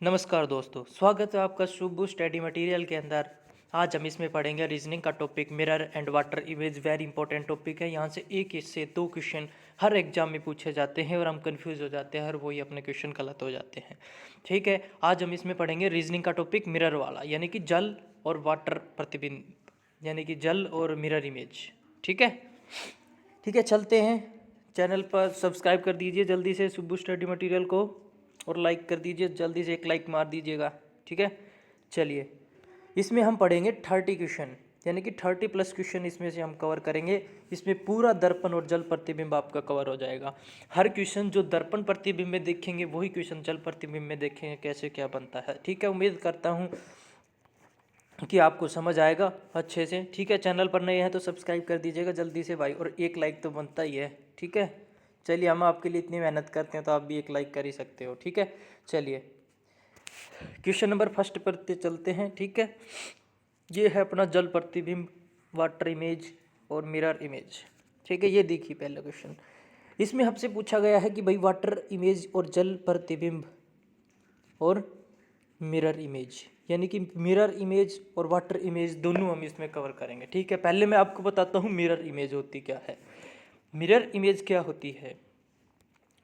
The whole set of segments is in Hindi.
नमस्कार दोस्तों, स्वागत है आपका शुभ स्टडी मटेरियल के अंदर। आज हम इसमें पढ़ेंगे रीजनिंग का topic mirror and water image. Very important topic है। यहाँ से एक से दो क्वेश्चन हर एग्जाम में पूछे जाते हैं और हम कंफ्यूज हो जाते हैं, हर वही अपने क्वेश्चन गलत हो जाते हैं। ठीक है, आज हम इसमें पढ़ेंगे रीजनिंग का टॉपिक मिरर वाला, यानी कि जल और वाटर प्रतिबिंब, यानी कि जल और मिरर इमेज। ठीक है, ठीक है, चलते हैं। चैनल पर सब्सक्राइब कर दीजिए जल्दी से शुभ स्टडी मटेरियल को, और लाइक कर दीजिए जल्दी से, एक लाइक मार दीजिएगा। ठीक है, चलिए इसमें हम पढ़ेंगे 30 क्वेश्चन, यानी कि 30+ क्वेश्चन इसमें से हम कवर करेंगे। इसमें पूरा दर्पण और जल प्रतिबिंब आपका कवर हो जाएगा। हर क्वेश्चन जो दर्पण प्रतिबिंब में देखेंगे वही क्वेश्चन जल प्रतिबिंब में देखेंगे कैसे क्या बनता है। ठीक है, उम्मीद करता हूँ कि आपको समझ आएगा अच्छे से। ठीक है, चैनल पर नए हैं तो सब्सक्राइब कर दीजिएगा जल्दी से भाई, और एक लाइक तो बनता ही है। ठीक है, चलिए हम आपके लिए इतनी मेहनत करते हैं तो आप भी एक लाइक कर ही सकते हो। ठीक है, चलिए क्वेश्चन नंबर फर्स्ट पर चलते हैं। ठीक है, ये है अपना जल प्रतिबिंब, वाटर इमेज और मिरर इमेज। ठीक है, ये देखिए पहला क्वेश्चन। इसमें हमसे पूछा गया है कि भाई वाटर इमेज और जल प्रतिबिंब और मिरर इमेज, यानी कि मिरर इमेज और वाटर इमेज दोनों हम इसमें कवर करेंगे। ठीक है, पहले मैं आपको बताता हूँ मिरर इमेज होती क्या है। मिरर इमेज क्या होती है,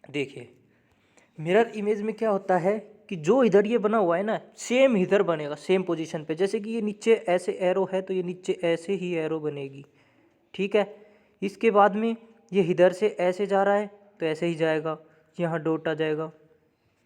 देखिए मिरर इमेज में क्या होता है कि जो इधर ये बना हुआ है ना, सेम इधर बनेगा, सेम पोजीशन पे। जैसे कि ये नीचे ऐसे एरो है तो ये नीचे ऐसे ही एरो बनेगी। ठीक है, इसके बाद में ये इधर से ऐसे जा रहा है तो ऐसे ही जाएगा, यहाँ डॉट आ जाएगा।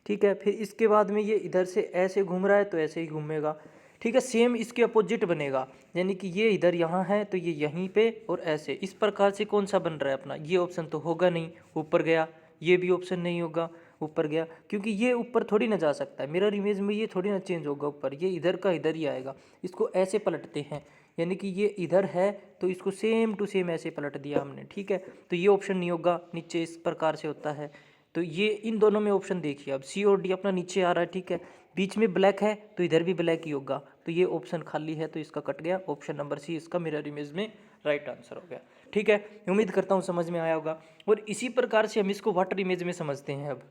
ठीक है, फिर इसके बाद में ये इधर से ऐसे घूम रहा है तो ऐसे ही घूमेगा। ठीक है, सेम इसके अपोजिट बनेगा, यानी कि ये इधर यहाँ है तो ये यहीं पे और ऐसे। इस प्रकार से कौन सा बन रहा है अपना, ये ऑप्शन तो होगा नहीं, ऊपर गया। ये भी ऑप्शन नहीं होगा, ऊपर गया, क्योंकि ये ऊपर थोड़ी ना जा सकता है। मिरर इमेज में ये थोड़ी ना चेंज होगा ऊपर, ये इधर का इधर ही आएगा। इसको ऐसे पलटते हैं, यानी कि ये इधर है तो इसको सेम टू सेम ऐसे पलट दिया हमने। ठीक है, तो ये ऑप्शन नहीं होगा, नीचे इस प्रकार से होता है। तो ये इन दोनों में ऑप्शन देखिए, अब सी और डी अपना नीचे आ रहा है। ठीक है, बीच में ब्लैक है तो इधर भी ब्लैक ही होगा, तो ये ऑप्शन खाली है तो इसका कट गया। ऑप्शन नंबर सी इसका मिरर इमेज में राइट आंसर हो गया। ठीक है, उम्मीद करता हूँ समझ में आया होगा। और इसी प्रकार से हम इसको वाटर इमेज में समझते हैं। अब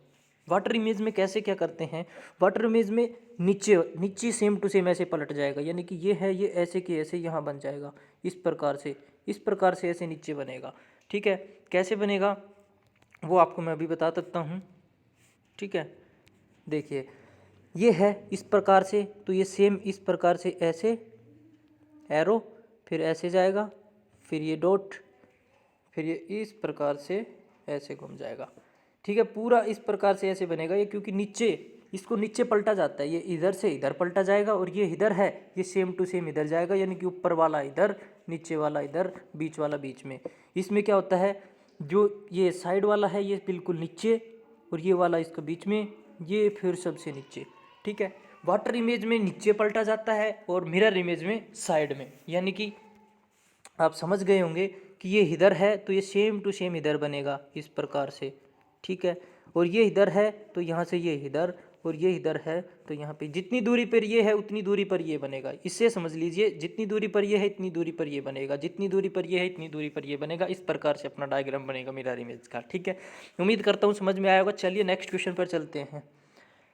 वाटर इमेज में कैसे क्या करते हैं, वाटर इमेज में नीचे नीचे सेम टू सेम ऐसे पलट जाएगा, यानी कि ये है, ये ऐसे के ऐसे यहाँ बन जाएगा। इस प्रकार से, इस प्रकार से ऐसे नीचे बनेगा। ठीक है, कैसे बनेगा वो आपको मैं अभी बता सकता हूँ। ठीक है, देखिए ये है इस प्रकार से, तो ये सेम इस प्रकार से ऐसे एरो, फिर ऐसे जाएगा, फिर ये डॉट, फिर ये इस प्रकार से ऐसे घूम जाएगा। ठीक है, पूरा इस प्रकार से ऐसे बनेगा ये, क्योंकि नीचे इसको नीचे पलटा जाता है। ये इधर से इधर पलटा जाएगा और ये इधर है, ये सेम टू सेम इधर जाएगा, यानी कि ऊपर वाला इधर, नीचे वाला इधर, बीच वाला बीच में। इसमें क्या होता है, जो ये साइड वाला है ये बिल्कुल नीचे, और ये वाला इसका बीच में, ये फिर सबसे नीचे। ठीक है, वाटर इमेज में नीचे पलटा जाता है और मिरर इमेज में साइड में, यानी कि आप समझ गए होंगे कि ये इधर है तो ये सेम टू सेम इधर बनेगा इस प्रकार से। ठीक है, और ये इधर है तो यहाँ से ये इधर, और ये इधर है तो यहाँ पे जितनी दूरी पर ये है उतनी दूरी पर ये बनेगा। इससे समझ लीजिए जितनी दूरी पर ये है इतनी दूरी पर ये बनेगा, जितनी दूरी पर ये है इतनी दूरी पर ये बनेगा। इस प्रकार से अपना डायग्राम बनेगा मिरर इमेज का। ठीक है, उम्मीद करता हूँ समझ में आया होगा। चलिए नेक्स्ट क्वेश्चन पर चलते हैं।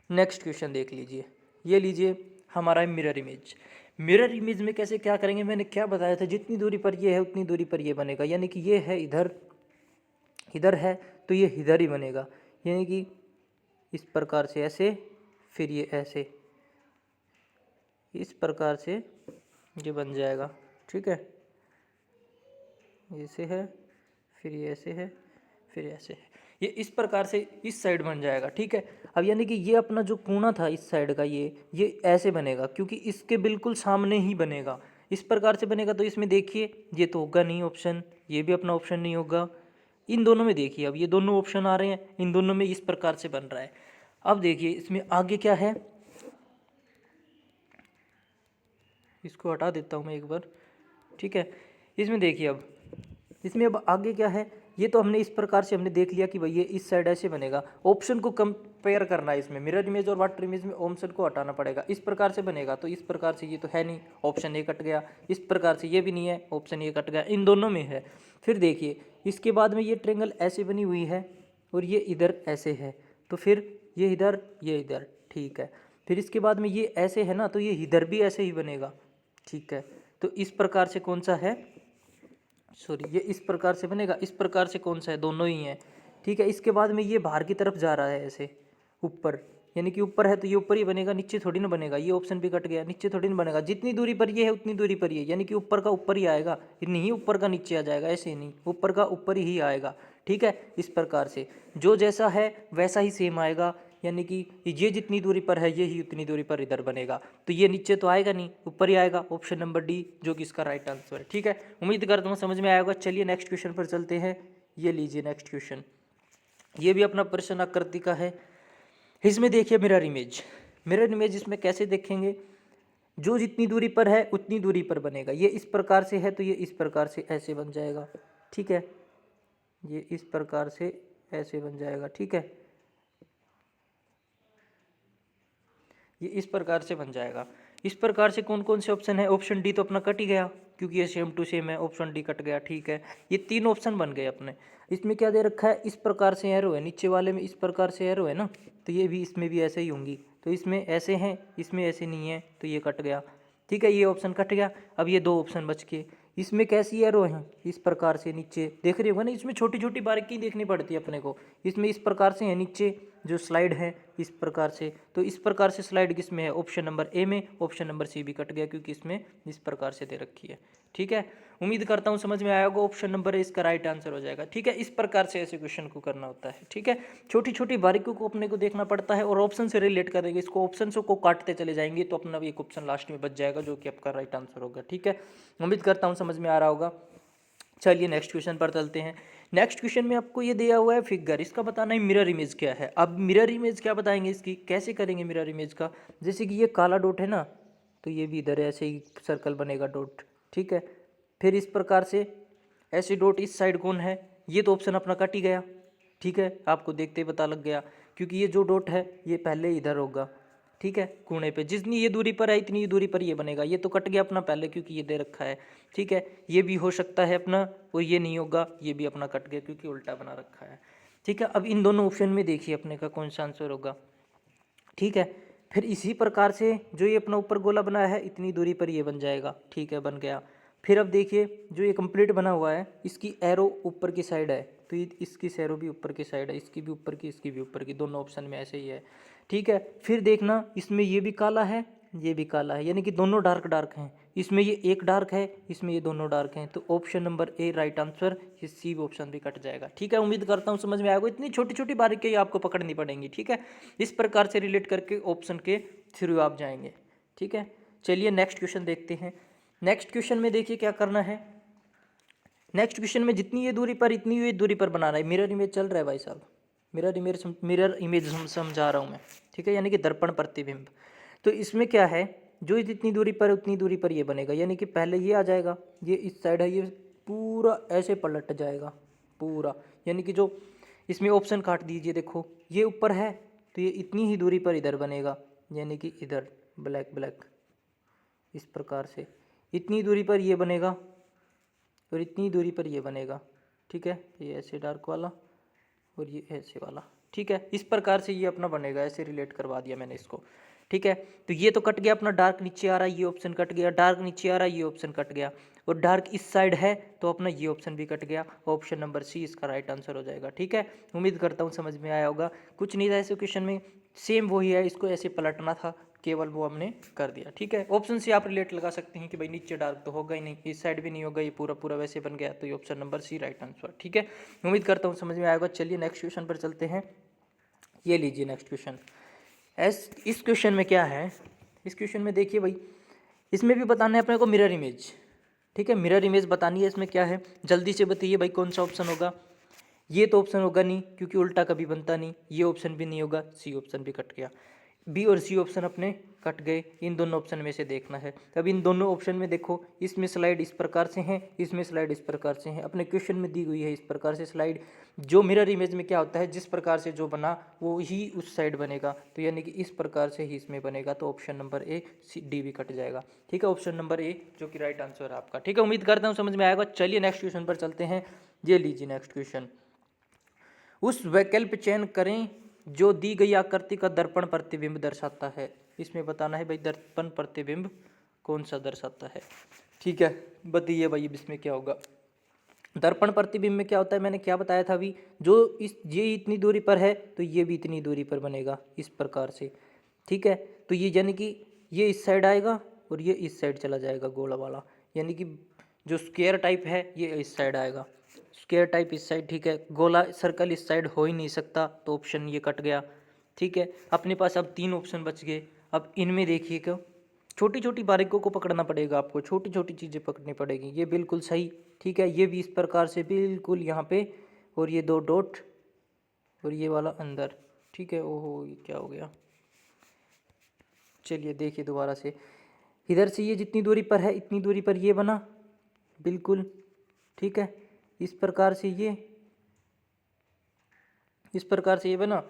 नेक्स्ट क्वेश्चन देख लीजिए, ये लीजिए हमारा है मिरर इमेज। मिरर इमेज में कैसे क्या करेंगे, मैंने क्या बताया था, जितनी दूरी पर ये है उतनी दूरी पर ये बनेगा, यानी कि ये है इधर, इधर है तो ये इधर ही बनेगा, यानी कि इस प्रकार से ऐसे, फिर ये ऐसे, इस प्रकार से ये बन जाएगा। ठीक है, ऐसे है, फिर ये ऐसे है, फिर ऐसे है, ये इस प्रकार से इस साइड बन जाएगा। ठीक है, अब यानी कि ये अपना जो कोना था इस साइड का, ये ऐसे बनेगा, क्योंकि इसके बिल्कुल सामने ही बनेगा। इस प्रकार से बनेगा तो इसमें देखिए ये तो होगा नहीं ऑप्शन, ये भी अपना ऑप्शन नहीं होगा। इन दोनों में देखिए, अब ये दोनों ऑप्शन आ रहे हैं, इन दोनों में इस प्रकार से बन रहा है। अब देखिए इसमें आगे क्या है, इसको हटा देता हूँ मैं एक बार। ठीक है, इसमें देखिए अब इसमें अब आगे क्या है, ये तो हमने इस प्रकार से हमने देख लिया कि भाई ये इस साइड ऐसे बनेगा। ऑप्शन को कंपेयर करना है इसमें, मिरर इमेज और वाटर इमेज में ऑप्शन को हटाना पड़ेगा। इस प्रकार से बनेगा तो इस प्रकार से ये तो है नहीं, ऑप्शन ये कट गया। इस प्रकार से ये भी नहीं है, ऑप्शन ये कट गया, इन दोनों में है। फिर देखिए इसके बाद में ये ट्रेंगल ऐसे बनी हुई है और ये इधर ऐसे है, तो फिर ये इधर ये इधर। ठीक है, फिर इसके बाद में ये ऐसे है ना, तो ये इधर भी ऐसे ही बनेगा, ठीक है। तो इस प्रकार से कौन सा है, सॉरी, ये इस प्रकार से बनेगा, इस प्रकार से कौन सा है, दोनों ही हैं, ठीक है। इसके बाद में ये बाहर की तरफ जा रहा है ऐसे ऊपर, यानी कि ऊपर है तो ये ऊपर ही बनेगा, नीचे थोड़ी ना बनेगा, ये ऑप्शन भी कट गया, नीचे थोड़ी ना बनेगा, जितनी दूरी पर ये है उतनी दूरी पर ये, यानी कि ऊपर का ऊपर ही आएगा, नहीं ऊपर का नीचे आ जाएगा, ऐसे नहीं, ऊपर का ऊपर ही आएगा, ठीक है। इस प्रकार से जो जैसा है वैसा ही सेम आएगा, यानी कि ये जितनी दूरी पर है ये ही उतनी दूरी पर इधर बनेगा, तो ये नीचे तो आएगा नहीं, ऊपर ही आएगा, ऑप्शन नंबर डी जो कि इसका राइट आंसर है, ठीक है। उम्मीद करता हूँ समझ में आया होगा। चलिए नेक्स्ट क्वेश्चन पर चलते हैं। ये लीजिए नेक्स्ट क्वेश्चन, ये भी अपना प्रश्न आकृति का है। इसमें देखिए मिरर इमेज, मिरर इमेज इसमें कैसे देखेंगे, जो जितनी दूरी पर है उतनी दूरी पर बनेगा, ये इस प्रकार से है तो ये इस प्रकार से ऐसे बन जाएगा, ठीक है, ये इस प्रकार से ऐसे बन जाएगा, ठीक है, ये इस प्रकार से बन जाएगा। इस प्रकार से कौन कौन से ऑप्शन है, ऑप्शन डी तो अपना कट ही गया क्योंकि ये सेम टू सेम है, ऑप्शन डी कट गया, ठीक है। ये तीन ऑप्शन बन गए अपने। इसमें क्या दे रखा है, इस प्रकार से एरो है, नीचे वाले में इस प्रकार से एरो है ना, तो ये भी इसमें भी ऐसे ही होंगी, तो इसमें ऐसे हैं, इसमें ऐसे नहीं है, तो ये कट गया, ठीक है, ये ऑप्शन कट गया। अब ये दो ऑप्शन बच के, इसमें कैसी एरो है, इस प्रकार से नीचे देख रहे होगा ना, इसमें छोटी छोटी बारीकी देखनी पड़ती है अपने को, इसमें इस प्रकार से है नीचे जो स्लाइड है इस प्रकार से, तो इस प्रकार से स्लाइड किस में है, ऑप्शन नंबर ए में, ऑप्शन नंबर सी भी कट गया क्योंकि इसमें इस प्रकार से दे रखी है, ठीक है। उम्मीद करता हूँ समझ में आया होगा, ऑप्शन नंबर ए इसका राइट आंसर हो जाएगा, ठीक है। इस प्रकार से ऐसे क्वेश्चन को करना होता है, ठीक है। छोटी छोटी बारीकियों को अपने को देखना पड़ता है और ऑप्शन से रिलेट करेंगे, इसको ऑप्शन को काटते चले जाएंगे तो अपना एक ऑप्शन लास्ट में बच जाएगा जो कि आपका राइट आंसर होगा, ठीक है। उम्मीद करता हूँ समझ में आ रहा होगा। चलिए नेक्स्ट क्वेश्चन पर चलते हैं। नेक्स्ट क्वेश्चन में आपको ये दिया हुआ है फिगर, इसका बताना है मिरर इमेज क्या है। अब मिरर इमेज क्या बताएंगे, इसकी कैसे करेंगे मिरर इमेज का, जैसे कि ये काला डॉट है ना, तो ये भी इधर ऐसे ही सर्कल बनेगा डॉट, ठीक है। फिर इस प्रकार से ऐसे डॉट इस साइड कौन है, ये तो ऑप्शन अपना कट ही गया, ठीक है, आपको देखते ही पता लग गया क्योंकि ये जो डॉट है ये पहले इधर होगा, ठीक है, कोने पे जितनी ये दूरी पर है इतनी ही दूरी पर ये बनेगा, ये तो कट गया अपना पहले क्योंकि ये दे रखा है, ठीक है। ये भी हो सकता है अपना, और ये नहीं होगा, ये भी अपना कट गया क्योंकि उल्टा बना रखा है, ठीक है। अब इन दोनों ऑप्शन में देखिए अपने का कौन सा आंसर होगा, ठीक है। फिर इसी प्रकार से जो ये अपना ऊपर गोला बनाया है इतनी दूरी पर ये बन जाएगा, ठीक है, बन गया। फिर अब देखिए जो ये कंप्लीट बना हुआ है इसकी एरो ऊपर की साइड है, तो ये इसकी एरो भी ऊपर की साइड है, इसकी भी ऊपर की, इसकी भी ऊपर की, दोनों ऑप्शन में ऐसे ही है, ठीक है। फिर देखना इसमें ये भी काला है, ये भी काला है, यानी कि दोनों डार्क डार्क हैं, इसमें ये एक डार्क है, इसमें ये दोनों डार्क हैं, तो ऑप्शन नंबर ए राइट आंसर, ये सी ऑप्शन भी कट जाएगा, ठीक है। उम्मीद करता हूँ समझ में आएगा, इतनी छोटी छोटी बारीकी आपको पकड़नी पड़ेंगी, ठीक है। इस प्रकार से रिलेट करके ऑप्शन के थ्रू आप जाएंगे, ठीक है। चलिए नेक्स्ट क्वेश्चन देखते हैं। नेक्स्ट क्वेश्चन में देखिए क्या करना है, नेक्स्ट क्वेश्चन में जितनी ये दूरी पर इतनी ये दूरी पर बनाना है, मिरर इमेज चल रहा है भाई साहब, मिरर इमेज समझा रहा हूँ मैं, ठीक है, यानी कि दर्पण प्रतिबिंब। तो इसमें क्या है, जो जितनी दूरी पर उतनी दूरी पर ये बनेगा, यानी कि पहले ये आ जाएगा, ये इस साइड है, ये पूरा ऐसे पलट जाएगा पूरा, यानी कि जो इसमें ऑप्शन काट दीजिए, देखो ये ऊपर है तो ये इतनी ही दूरी पर इधर बनेगा, यानी कि इधर ब्लैक ब्लैक इस प्रकार से इतनी दूरी पर ये बनेगा और इतनी दूरी पर ये बनेगा, ठीक है, ये ऐसे डार्क वाला और ये ऐसे वाला, ठीक है। इस प्रकार से ये अपना बनेगा, ऐसे रिलेट करवा दिया मैंने इसको, ठीक है। तो ये तो कट गया अपना, डार्क नीचे आ रहा है, ये ऑप्शन कट गया, डार्क नीचे आ रहा है, ये ऑप्शन कट गया, और डार्क इस साइड है तो अपना ये ऑप्शन भी कट गया, ऑप्शन नंबर सी इसका राइट आंसर हो जाएगा, ठीक है। उम्मीद करता हूँ समझ में आया होगा। कुछ नहीं था ऐसे क्वेश्चन में, सेम वही है, इसको ऐसे पलटना था, केवल वो हमने कर दिया, ठीक है। ऑप्शन से आप रिलेट लगा सकते हैं कि भाई नीचे डार्क तो होगा ही नहीं, इस साइड भी नहीं होगा, ये पूरा पूरा वैसे बन गया, तो ये option number C right answer, ठीक है। उम्मीद करता हूँ समझ में आएगा। चलिए नेक्स्ट क्वेश्चन पर चलते हैं। ये लीजिए नेक्स्ट क्वेश्चन। इस क्वेश्चन में क्या है, इस क्वेश्चन में देखिए भाई, इसमें भी बताना है अपने को मिरर इमेज, ठीक है, मिरर इमेज बतानी है। इसमें क्या है, जल्दी से बताइए भाई कौन सा ऑप्शन होगा। ये तो ऑप्शन होगा नहीं क्योंकि उल्टा कभी बनता नहीं, ये ऑप्शन भी नहीं होगा, सी ऑप्शन भी कट गया, बी और सी ऑप्शन अपने कट गए, इन दोनों ऑप्शन में से देखना है। अब इन दोनों ऑप्शन में देखो, इसमें स्लाइड इस प्रकार से है, इसमें स्लाइड इस प्रकार से है, अपने क्वेश्चन में दी हुई है इस प्रकार से स्लाइड। जो मिरर इमेज में क्या होता है, जिस प्रकार से जो बना वो ही उस साइड बनेगा, तो यानी कि इस प्रकार से ही इसमें बनेगा, तो option number A C D भी कट जाएगा, ठीक है। ऑप्शन नंबर ए जो कि राइट आंसर है आपका, ठीक है। उम्मीद करता हूँ समझ में आएगा। चलिए नेक्स्ट क्वेश्चन पर चलते हैं। ये लीजिए नेक्स्ट क्वेश्चन। उस वैकल्प चयन करें जो दी गई आकृति का दर्पण प्रतिबिंब दर्शाता है। इसमें बताना है भाई दर्पण प्रतिबिंब कौन सा दर्शाता है। ठीक है, बताइए भाई इसमें क्या होगा। दर्पण प्रतिबिंब में क्या होता है, मैंने क्या बताया था अभी, जो ये इतनी दूरी पर है तो ये भी इतनी दूरी पर बनेगा इस प्रकार से। ठीक है, तो ये यानी कि ये इस साइड आएगा और ये इस साइड चला जाएगा गोला वाला, यानी कि जो स्क्वायर टाइप है ये इस साइड आएगा, स्क्वायर टाइप इस साइड। ठीक है, गोला सर्कल इस साइड हो ही नहीं सकता, तो ऑप्शन ये कट गया। ठीक है, अपने पास अब 3 ऑप्शन बच गए। अब इनमें देखिए क्यों छोटी छोटी बारीकों को पकड़ना पड़ेगा आपको, छोटी छोटी चीज़ें पकड़नी पड़ेगी। ये बिल्कुल सही। ठीक है, ये भी इस प्रकार से बिल्कुल यहाँ पे, और ये 2 डॉट और ये वाला अंदर। ठीक है, ओहो ये क्या हो गया, चलिए देखिए दोबारा से। इधर से ये जितनी दूरी पर है इतनी दूरी पर ये बना बिल्कुल। ठीक है, इस प्रकार से ये, इस प्रकार से ये बना।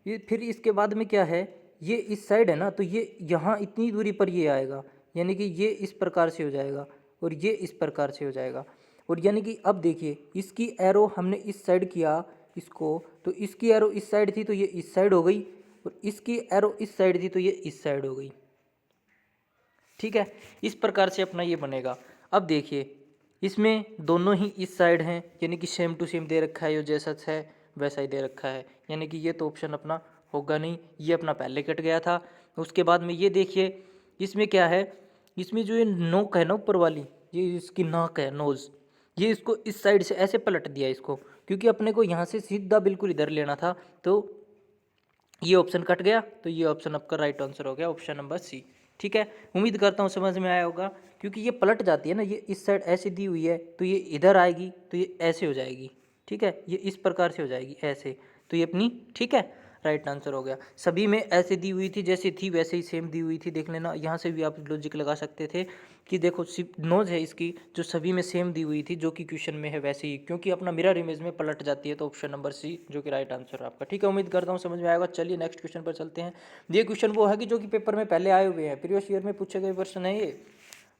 ये फिर इसके बाद में क्या है, ये इस साइड है ना, तो ये यहाँ इतनी दूरी पर ये आएगा, यानी कि ये इस प्रकार से हो जाएगा और ये इस प्रकार से हो जाएगा। और यानी कि अब देखिए इसकी एरो हमने इस साइड किया इसको, तो इसकी एरो इस साइड थी तो ये इस साइड हो गई, और इसकी एरो इस साइड थी तो ये इस साइड हो गई। ठीक है, इस प्रकार से अपना ये बनेगा। अब देखिए इसमें दोनों ही इस साइड हैं, यानी कि सेम टू सेम दे रखा है, जो जैसा है वैसा ही दे रखा है, यानी कि ये तो ऑप्शन अपना होगा नहीं, ये अपना पहले कट गया था। उसके बाद में ये देखिए इसमें क्या है, इसमें जो ये नोक है ना ऊपर वाली, ये इसकी नाक है, नोज़, ये इसको इस साइड से ऐसे पलट दिया इसको, क्योंकि अपने को यहाँ से सीधा बिल्कुल इधर लेना था, तो ये ऑप्शन कट गया। तो ये ऑप्शन आपका राइट आंसर हो गया, ऑप्शन नंबर सी। ठीक है, उम्मीद करता हूँ समझ में आया होगा, क्योंकि ये पलट जाती है ना, ये इस साइड ऐसे दी हुई है तो ये इधर आएगी तो ये ऐसे हो जाएगी। ठीक है, ये इस प्रकार से हो जाएगी ऐसे, तो ये अपनी ठीक है राइट आंसर हो गया। सभी में ऐसे दी हुई थी, जैसे थी वैसे ही सेम दी हुई थी, देख लेना। यहाँ से भी आप लॉजिक लगा सकते थे कि देखो नोज है इसकी जो सभी में सेम दी हुई थी, जो कि क्वेश्चन में है वैसे ही, क्योंकि अपना मिरर इमेज में पलट जाती है, तो ऑप्शन नंबर सी जो कि राइट आंसर है आपका। ठीक है, उम्मीद करता हूँ समझ में आएगा। चलिए नेक्स्ट क्वेश्चन पर चलते हैं। ये क्वेश्चन वो है कि जो कि पेपर में पहले आए हुए हैं, प्रीवियस ईयर में पूछे गए क्वेश्चन है ये,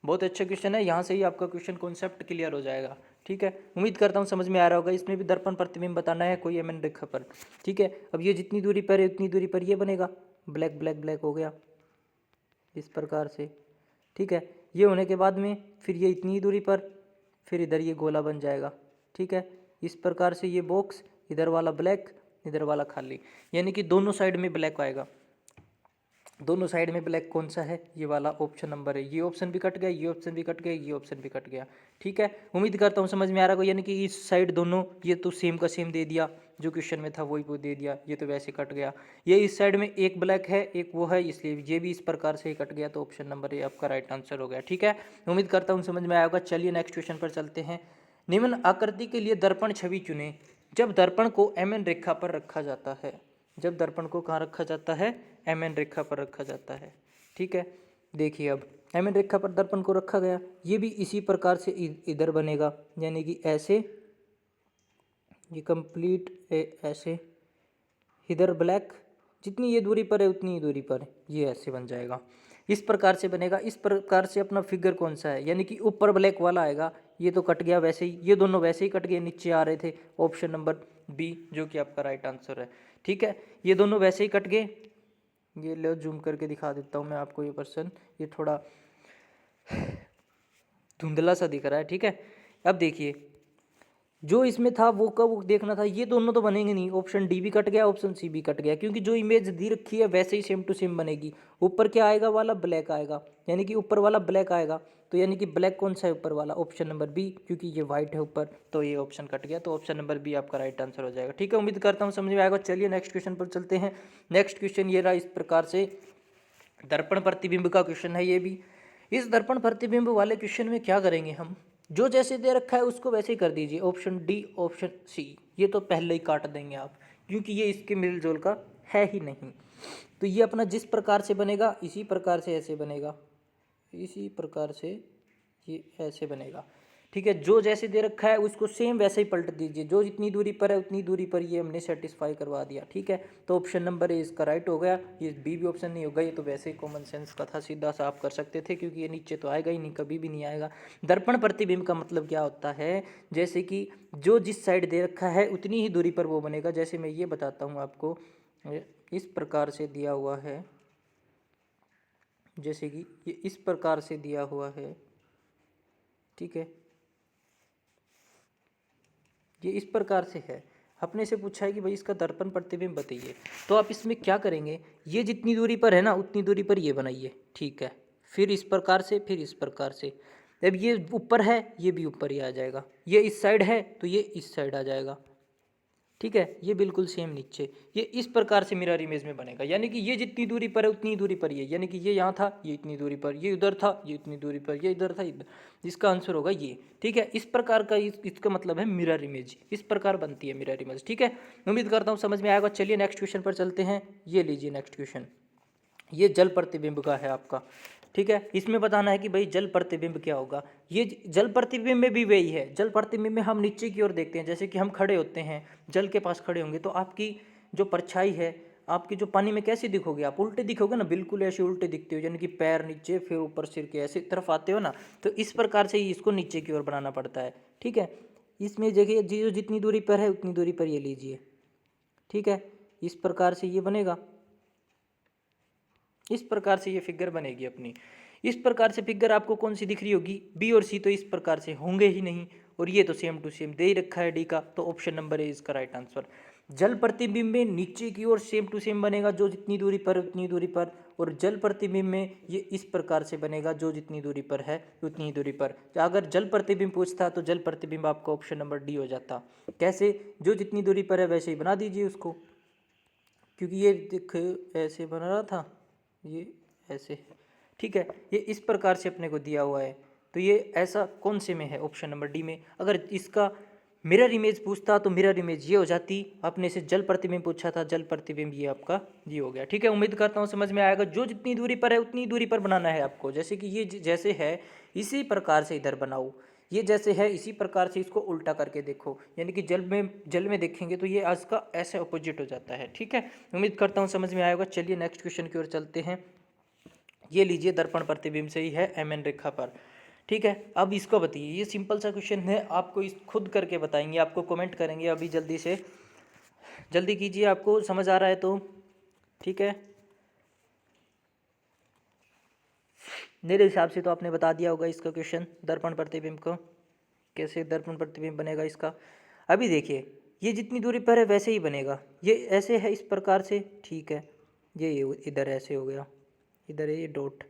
बहुत अच्छा क्वेश्चन है, यहाँ से ही आपका क्वेश्चन कॉन्सेप्ट क्लियर हो जाएगा। ठीक है, उम्मीद करता हूँ समझ में आ रहा होगा। इसमें भी दर्पण प्रतिबिंब बताना है कोई एमएन रेखा पर। ठीक है, अब ये जितनी दूरी पर है उतनी दूरी पर ये बनेगा, ब्लैक ब्लैक ब्लैक हो गया इस प्रकार से। ठीक है, ये होने के बाद में फिर ये इतनी दूरी पर, फिर इधर ये गोला बन जाएगा। ठीक है, इस प्रकार से ये बॉक्स, इधर वाला ब्लैक इधर वाला खाली, यानी कि दोनों साइड में ब्लैक आएगा। दोनों साइड में ब्लैक कौन सा है, ये वाला ऑप्शन नंबर है। ये ऑप्शन भी कट गया, ये ऑप्शन भी कट गया, ये ऑप्शन भी कट गया। ठीक है, उम्मीद करता हूँ समझ में आ रहा होगा, यानी कि इस साइड दोनों ये तो सेम का सेम दे दिया, जो क्वेश्चन में था वही वो दे दिया, ये तो वैसे कट गया। ये इस साइड में एक ब्लैक है एक वो है, इसलिए ये भी इस प्रकार से ही कट गया, तो ऑप्शन नंबर ए आपका राइट आंसर हो गया। ठीक है, उम्मीद करता हूँ समझ में आया होगा। चलिए नेक्स्ट क्वेश्चन पर चलते हैं। निम्न आकृति के लिए दर्पण छवि चुने। जब दर्पण को एमएन रेखा पर रखा जाता है, जब दर्पण को कहाँ रखा जाता है, एमएन रेखा पर रखा जाता है। ठीक है, देखिए अब एमएन रेखा पर दर्पण को रखा गया, ये भी इसी प्रकार से इधर बनेगा, यानी कि ऐसे, ये कंप्लीट ऐसे, इधर ब्लैक, जितनी ये दूरी पर है उतनी ही दूरी पर ये ऐसे बन जाएगा, इस प्रकार से बनेगा। इस प्रकार से अपना फिगर कौन सा है, यानी कि ऊपर ब्लैक वाला आएगा, ये तो कट गया वैसे ही, ये दोनों वैसे ही कट गए, नीचे आ रहे थे, ऑप्शन नंबर बी जो कि आपका राइट आंसर है। ठीक है, ये दोनों वैसे ही कट गए, ये लो जूम करके दिखा देता हूँ मैं आपको, ये पर्सन ये थोड़ा धुंधला सा दिख रहा है। ठीक है, अब देखिए जो इसमें था वो कब देखना था, ये दोनों तो बनेंगे नहीं, ऑप्शन डी भी कट गया, ऑप्शन सी भी कट गया, क्योंकि जो इमेज दी रखी है वैसे ही सेम टू सेम बनेगी। ऊपर क्या आएगा वाला ब्लैक आएगा, यानी कि ऊपर वाला ब्लैक आएगा, तो यानी कि ब्लैक कौन सा है ऊपर वाला, ऑप्शन नंबर बी, क्योंकि ये व्हाइट है ऊपर, तो ये ऑप्शन कट गया, तो ऑप्शन नंबर बी आपका राइट आंसर हो जाएगा। ठीक है, उम्मीद करता हूँ समझ में आएगा। चलिए नेक्स्ट क्वेश्चन पर चलते हैं। नेक्स्ट क्वेश्चन ये रहा इस प्रकार से, दर्पण प्रतिबिंब का क्वेश्चन है ये भी। इस दर्पण प्रतिबिंब वाले क्वेश्चन में क्या करेंगे हम, जो जैसे दे रखा है उसको वैसे ही कर दीजिए, ऑप्शन डी ऑप्शन सी, ये तो पहले ही काट देंगे आप, क्योंकि ये इसके मिल जुल का है ही नहीं। तो ये अपना जिस प्रकार से बनेगा इसी प्रकार से ऐसे बनेगा, इसी प्रकार से ये ऐसे बनेगा। ठीक है, जो जैसे दे रखा है उसको सेम वैसे ही पलट दीजिए, जो जितनी दूरी पर है उतनी दूरी पर ये हमने सेटिस्फाई करवा दिया। ठीक है, तो ऑप्शन नंबर ए इसका राइट हो गया, ये बी भी ऑप्शन नहीं होगा, ये तो वैसे ही कॉमन सेंस का था, सीधा सा आप कर सकते थे, क्योंकि ये नीचे तो आएगा ही नहीं, कभी भी नहीं आएगा। दर्पण प्रतिबिंब का मतलब क्या होता है, जैसे कि जो जिस साइड दे रखा है उतनी ही दूरी पर वो बनेगा। जैसे मैं ये बताता हूँ आपको, ये इस प्रकार से दिया हुआ है, जैसे कि ये इस प्रकार से दिया हुआ है, ठीक है, ये इस प्रकार से है। अपने से पूछा है कि भाई इसका दर्पण प्रतिबिंब बताइए, तो आप इसमें क्या करेंगे, ये जितनी दूरी पर है ना उतनी दूरी पर ये बनाइए, ठीक है, फिर इस प्रकार से, फिर इस प्रकार से। जब ये ऊपर है ये भी ऊपर ही आ जाएगा, ये इस साइड है तो ये इस साइड आ जाएगा, ठीक है, ये बिल्कुल सेम नीचे, ये इस प्रकार से मिरर इमेज में बनेगा। यानी कि ये जितनी दूरी पर है उतनी दूरी पर ये, यानी कि ये यहाँ था ये इतनी दूरी पर, ये उधर था ये इतनी दूरी पर, ये इधर था इधर, इसका आंसर होगा ये, ठीक है। इस प्रकार का इसका मतलब है मिरर इमेज, इस प्रकार बनती है मिरर इमेज, ठीक है। उम्मीद करता हूँ समझ में आएगा। चलिए नेक्स्ट क्वेश्चन पर चलते हैं। ये लीजिए नेक्स्ट क्वेश्चन, ये जल प्रतिबिंब का है आपका, ठीक है। इसमें बताना है कि भाई जल प्रतिबिंब क्या होगा। ये जल प्रतिबिंब में भी वही है, जल प्रतिबिंब में हम नीचे की ओर देखते हैं, जैसे कि हम खड़े होते हैं जल के पास खड़े होंगे तो आपकी जो परछाई है, आपकी जो पानी में कैसी दिखोगे, आप उल्टे दिखोगे ना, बिल्कुल ऐसे उल्टे दिखते हो, यानी कि पैर नीचे फिर ऊपर सिर के ऐसे तरफ आते हो ना, तो इस प्रकार से ही इसको नीचे की ओर बनाना पड़ता है, ठीक है। इसमें देखिए जो जितनी दूरी पर है उतनी दूरी पर ये लीजिए, ठीक है, इस प्रकार से ये बनेगा, इस प्रकार से ये फिगर बनेगी अपनी। इस प्रकार से फिगर आपको कौन सी दिख रही होगी, बी और सी तो इस प्रकार से होंगे ही नहीं, और ये तो सेम टू सेम दे ही रखा है डी का, तो ऑप्शन नंबर ए इसका राइट आंसर। जल प्रतिबिंब में नीचे की ओर सेम टू सेम बनेगा, जो जितनी दूरी पर उतनी दूरी पर, और जल प्रतिबिंब में ये इस प्रकार से बनेगा, जो जितनी दूरी पर है उतनी दूरी पर। अगर जल प्रतिबिंब पूछता तो जल प्रतिबिंब आपका ऑप्शन नंबर डी हो जाता। कैसे, जो जितनी दूरी पर है वैसे ही बना दीजिए उसको, क्योंकि ये देख ऐसे बना रहा था, ये ऐसे है, ठीक है, ये इस प्रकार से अपने को दिया हुआ है, तो ये ऐसा कौन से में है, ऑप्शन नंबर डी में। अगर इसका मिरर इमेज पूछता तो मिरर इमेज ये हो जाती, अपने से जल प्रतिबिंब पूछा था, जल प्रतिबिंब ये आपका ये हो गया, ठीक है। उम्मीद करता हूँ समझ में आएगा। जो जितनी दूरी पर है उतनी दूरी पर बनाना है आपको, जैसे कि ये जैसे है इसी प्रकार से इधर बनाओ, ये जैसे है इसी प्रकार से इसको उल्टा करके देखो, यानी कि जल में देखेंगे तो ये आज का ऐसे अपोजिट हो जाता है, ठीक है। उम्मीद करता हूँ समझ में आएगा। चलिए नेक्स्ट क्वेश्चन की ओर चलते हैं। ये लीजिए दर्पण प्रतिबिंब से ही है एम एन रेखा पर, ठीक है। अब इसको बताइए, ये सिंपल सा क्वेश्चन है, आपको इस खुद करके बताएंगे, आपको कमेंट करेंगे अभी, जल्दी से जल्दी कीजिए, आपको समझ आ रहा है तो, ठीक है। मेरे हिसाब से तो आपने बता दिया होगा इसका क्वेश्चन, दर्पण प्रतिबिंब को कैसे दर्पण प्रतिबिंब बनेगा इसका। अभी देखिए ये जितनी दूरी पर है वैसे ही बनेगा, ये ऐसे है इस प्रकार से, ठीक है, ये इधर ऐसे हो गया, इधर है ये डॉट,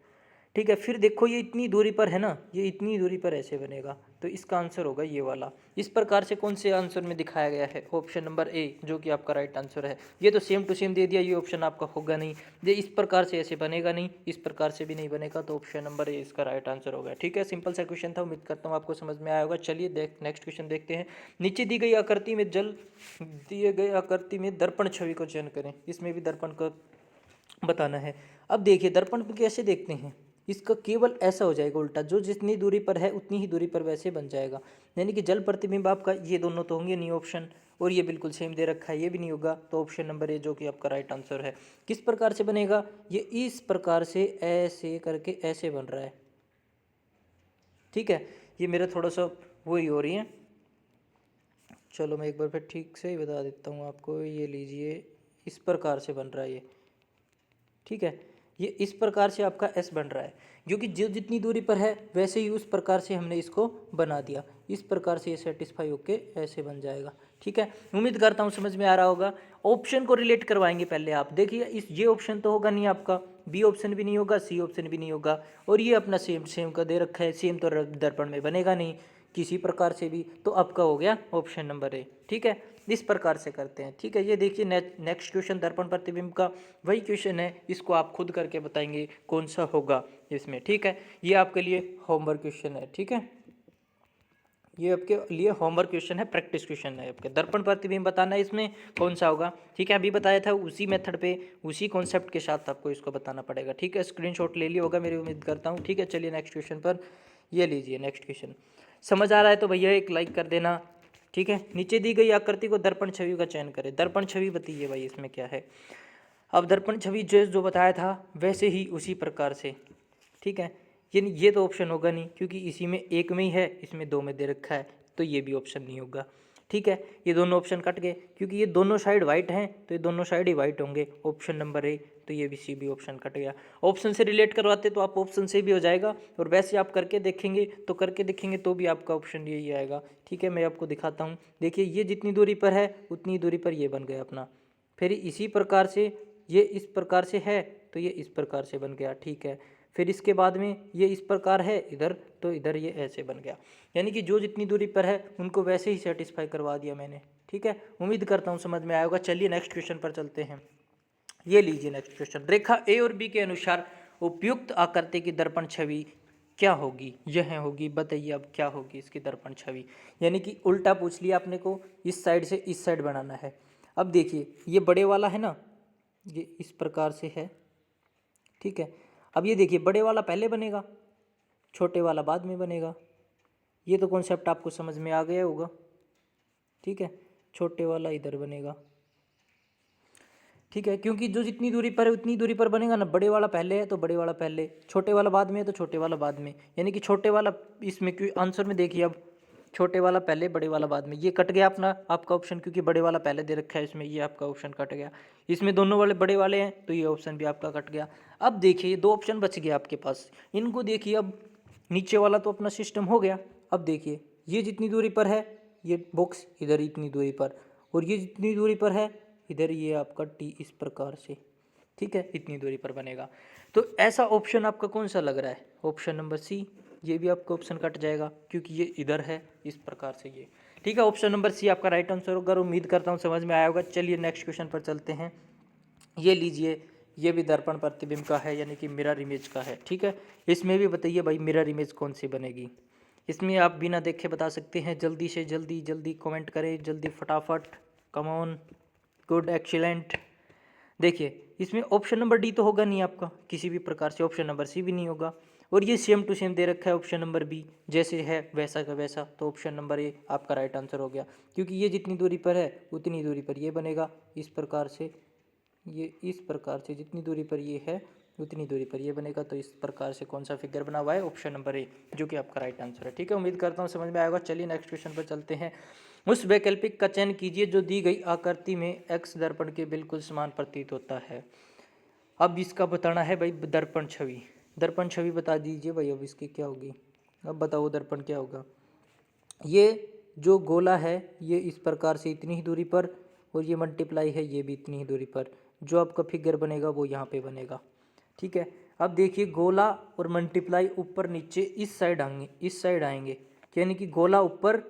ठीक है। फिर देखो ये इतनी दूरी पर है ना, ये इतनी दूरी पर ऐसे बनेगा, तो इसका आंसर होगा ये वाला। इस प्रकार से कौन से आंसर में दिखाया गया है, ऑप्शन नंबर ए, जो कि आपका राइट आंसर है। ये तो सेम टू सेम दे दिया, ये ऑप्शन आपका होगा नहीं, ये इस प्रकार से ऐसे बनेगा नहीं, इस प्रकार से भी नहीं बनेगा, तो ऑप्शन नंबर ए इसका राइट आंसर होगा, ठीक है। सिंपल सा क्वेश्चन था, उम्मीद करता हूँ आपको समझ में आया होगा। चलिए नेक्स्ट क्वेश्चन देखते हैं। नीचे दी गई आकृति में दिए गए आकृति में दर्पण छवि को चयन करें। इसमें भी दर्पण को बताना है। अब देखिए दर्पण को कैसे देखते हैं, इसका केवल ऐसा हो जाएगा उल्टा, जो जितनी दूरी पर है उतनी ही दूरी पर वैसे बन जाएगा, यानी कि जल प्रतिबिंब आपका ये दोनों तो होंगे नहीं ऑप्शन, और ये बिल्कुल सेम दे रखा है, ये भी नहीं होगा, तो ऑप्शन नंबर ए जो कि आपका राइट आंसर है। किस प्रकार से बनेगा, ये इस प्रकार से ऐसे करके ऐसे बन रहा है, ठीक है। ये मेरा थोड़ा सा वही हो रही है, चलो मैं एक बार फिर ठीक से ही बता देता हूँ आपको। ये लीजिए इस प्रकार से बन रहा है ये, ठीक है, ये इस प्रकार से आपका एस बन रहा है, क्योंकि जो जितनी दूरी पर है वैसे ही उस प्रकार से हमने इसको बना दिया, इस प्रकार से ये सेटिस्फाई होके ऐसे बन जाएगा, ठीक है। उम्मीद करता हूँ समझ में आ रहा होगा। ऑप्शन को रिलेट करवाएंगे पहले आप, देखिए ये ऑप्शन तो होगा नहीं आपका, बी ऑप्शन भी नहीं होगा, सी ऑप्शन भी नहीं होगा, और ये अपना सेम सेम का दे रखा है, सेम तो दर्पण में बनेगा नहीं किसी प्रकार से भी, तो आपका हो गया ऑप्शन नंबर ए, ठीक है। इस प्रकार से करते हैं, ठीक है। ये देखिए नेक्स्ट क्वेश्चन दर्पण प्रतिबिंब का वही क्वेश्चन है, इसको आप खुद करके बताएंगे कौन सा होगा इसमें, ठीक है। ये आपके लिए होमवर्क क्वेश्चन है, ठीक है, ये आपके लिए होमवर्क क्वेश्चन है, प्रैक्टिस क्वेश्चन है आपके। दर्पण प्रतिबिंब बताना है इसमें कौन सा होगा, ठीक है। अभी बताया था उसी मेथड पे उसी कॉन्सेप्ट के साथ आपको इसको बताना पड़ेगा, ठीक है। स्क्रीनशॉट ले लिया होगा मेरी उम्मीद करता हूँ, ठीक है। चलिए नेक्स्ट क्वेश्चन पर, ये लीजिए नेक्स्ट क्वेश्चन। समझ आ रहा है तो भैया एक लाइक कर देना, ठीक है। नीचे दी गई आकृति को दर्पण छवि का चयन करें। दर्पण छवि बताइए भाई इसमें क्या है। अब दर्पण छवि जो बताया था वैसे ही उसी प्रकार से, ठीक है। ये तो ऑप्शन होगा नहीं, क्योंकि इसी में एक में ही है, इसमें दो में दे रखा है, तो ये भी ऑप्शन नहीं होगा, ठीक है, ये दोनों ऑप्शन कट गए क्योंकि ये दोनों साइड वाइट हैं तो ये दोनों साइड ही वाइट होंगे, ऑप्शन नंबर ए। तो ये भी सी भी ऑप्शन कट गया। ऑप्शन से रिलेट करवाते तो आप ऑप्शन से भी हो जाएगा, और वैसे आप करके देखेंगे तो भी आपका ऑप्शन यही आएगा। ठीक है, मैं आपको दिखाता हूँ। देखिए ये जितनी दूरी पर है उतनी दूरी पर ये बन गया अपना। फिर इसी प्रकार से ये इस प्रकार से है तो ये इस प्रकार से बन गया। ठीक है, फिर इसके बाद में ये इस प्रकार है इधर, तो इधर ये ऐसे बन गया। यानी कि जो जितनी दूरी पर है उनको वैसे ही सेटिस्फाई करवा दिया मैंने। ठीक है, उम्मीद करता हूँ समझ में आया होगा। चलिए नेक्स्ट क्वेश्चन पर चलते हैं। ये लीजिए नेक्स्ट क्वेश्चन। रेखा ए और बी के अनुसार उपयुक्त आकृति की दर्पण छवि क्या होगी? यह होगी, बताइए अब क्या होगी इसकी दर्पण छवि। यानी कि उल्टा पूछ लिया आपने को, इस साइड से इस साइड बनाना है। अब देखिए ये बड़े वाला है ना, ये इस प्रकार से है। ठीक है, अब ये देखिए बड़े वाला पहले बनेगा, छोटे वाला बाद में बनेगा। ये तो कॉन्सेप्ट आपको समझ में आ गया होगा। ठीक है, छोटे वाला इधर बनेगा। ठीक है, क्योंकि जो जितनी दूरी पर है उतनी दूरी पर बनेगा ना। बड़े वाला पहले है तो बड़े वाला पहले, छोटे वाला बाद में है तो छोटे वाला बाद में। यानी कि छोटे वाला इसमें क्यों आंसर में देखिए, अब छोटे वाला पहले बड़े वाला बाद में। ये कट गया अपना आपका ऑप्शन, क्योंकि बड़े वाला पहले दे रखा है इसमें, ये आपका ऑप्शन कट गया। इसमें दोनों वाले बड़े वाले हैं तो ये ऑप्शन भी आपका कट गया। अब देखिए ये दो ऑप्शन बच गए आपके पास, इनको देखिए। अब नीचे वाला तो अपना सिस्टम हो गया। अब देखिए ये जितनी दूरी पर है ये बॉक्स इधर इतनी दूरी पर, और ये जितनी दूरी पर है इधर ये आपका टी इस प्रकार से। ठीक है, इतनी दूरी पर बनेगा। तो ऐसा ऑप्शन आपका कौन सा लग रहा है? Option number C. ये भी आपका ऑप्शन कट जाएगा क्योंकि ये इधर है इस प्रकार से ये। ठीक है, ऑप्शन नंबर सी आपका राइट आंसर होगा। उम्मीद करता हूँ समझ में आया होगा। चलिए नेक्स्ट क्वेश्चन पर चलते हैं। ये लीजिए, ये भी दर्पण प्रतिबिंब का है, यानी कि मिरर इमेज का है। ठीक है, इसमें भी बताइए भाई मिरर इमेज कौन सी बनेगी। इसमें आप बिना देखे बता सकते हैं। जल्दी से जल्दी जल्दी कमेंट करें, जल्दी फटाफट। Come on, good, excellent. देखिए इसमें ऑप्शन नंबर डी तो होगा नहीं आपका किसी भी प्रकार से, ऑप्शन नंबर सी भी नहीं होगा, और ये सेम टू सेम दे रखा है ऑप्शन नंबर बी, जैसे है वैसा का वैसा। तो ऑप्शन नंबर ए आपका राइट आंसर हो गया, क्योंकि ये जितनी दूरी पर है उतनी दूरी पर ये बनेगा इस प्रकार से। ये इस प्रकार से जितनी दूरी पर ये है उतनी दूरी पर ये बनेगा। तो इस प्रकार से कौन सा फिगर बना हुआ है? ऑप्शन नंबर ए, जो कि आपका राइट आंसर है। ठीक है, उम्मीद करता हूँ समझ में आएगा। चलिए नेक्स्ट क्वेश्चन पर चलते हैं। उस वैकल्पिक का चयन कीजिए जो दी गई आकृति में एक्स दर्पण के बिल्कुल समान प्रतीत होता है। अब इसका बताना है भाई दर्पण छवि। दर्पण छवि बता दीजिए भाई, अब इसकी क्या होगी? अब बताओ दर्पण क्या होगा। ये जो गोला है ये इस प्रकार से इतनी ही दूरी पर, और ये मल्टीप्लाई है ये भी इतनी ही दूरी पर। जो आपका फिगर बनेगा वो यहाँ पे बनेगा। ठीक है, अब देखिए गोला और मल्टीप्लाई ऊपर नीचे इस साइड आएंगे, इस साइड आएंगे, यानी कि गोला ऊपर